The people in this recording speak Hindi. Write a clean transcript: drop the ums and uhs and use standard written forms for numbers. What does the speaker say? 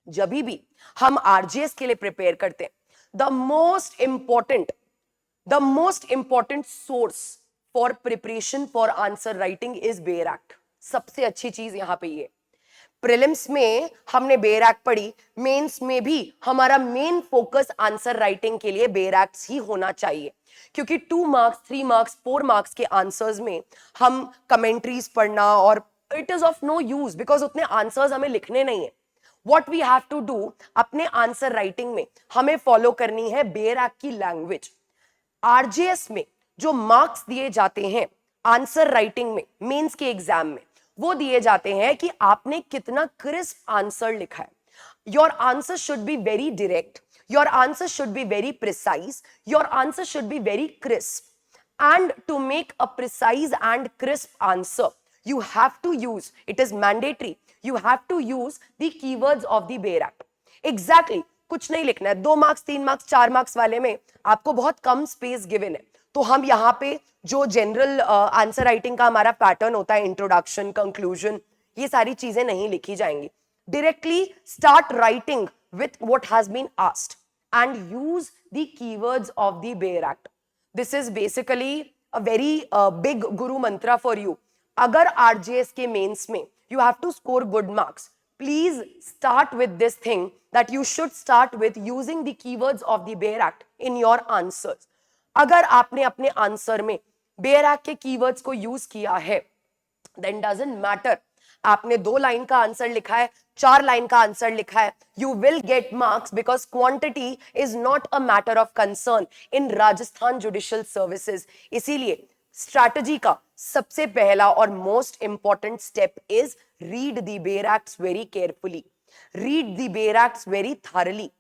जब भी हम आरजीएस के लिए प्रिपेयर करते हैं, the most important source for preparation for answer writing is bare act. सबसे अच्छी चीज यहां पे ये, प्रीलिम्स में हमने बेयर एक्ट पढ़ी, मेंस में भी हमारा मेन फोकस आंसर राइटिंग के लिए बेयर एक्ट ही होना चाहिए, क्योंकि 2 मार्क्स 3 मार्क्स 4 मार्क्स के आंसर्स में हम कमेंट्रीज पढ़ना और it is of no use, because उतने आंसर्स हमें लिखने नहीं है। What we have to do, अपने आंसर राइटिंग में हमें फॉलो करनी है बेयर एक्ट की लैंग्वेज। आरजीएस में जो मार्क्स दिए जाते हैं आंसर राइटिंग में, मेंस के एग्जाम में, वो दिए जाते हैं कि आपने कितना क्रिस्प आंसर लिखा है। Your answer should be very direct, your answer should be very precise, your answer should be very crisp. And to make a precise and crisp answer, you have to use, it is mandatory, you have to use the keywords of the Bayer Act. Exactly, कुछ नहीं लिखना है। 2 मार्क्स 3 मार्क्स 4 मार्क्स वाले में आपको बहुत कम स्पेस गिवन है, तो हम यहाँ पे जो जनरल आंसर राइटिंग का हमारा पैटर्न होता है, इंट्रोडक्शन, कंक्लूजन, ये सारी चीजें नहीं लिखी जाएंगी। Directly start writing with what has been asked and use the keywords of the bare act. This is basically a very big guru mantra for you. अगर RJS के मेंस में you have to score good marks, please start with this thing that you should start with using the keywords of the Bayer Act in your answers. अगर आपने अपने आंसर में Bayer Act के keywords को यूज किया है, then doesn't matter आपने 2 लाइन का आंसर लिखा है, 4 लाइन का आंसर लिखा है, you will get marks, because quantity is not a matter of concern in Rajasthan judicial services. इसीलिए स्ट्रैटेजी का सबसे पहला और most important step is read the bare acts very carefully, read the bare acts very thoroughly,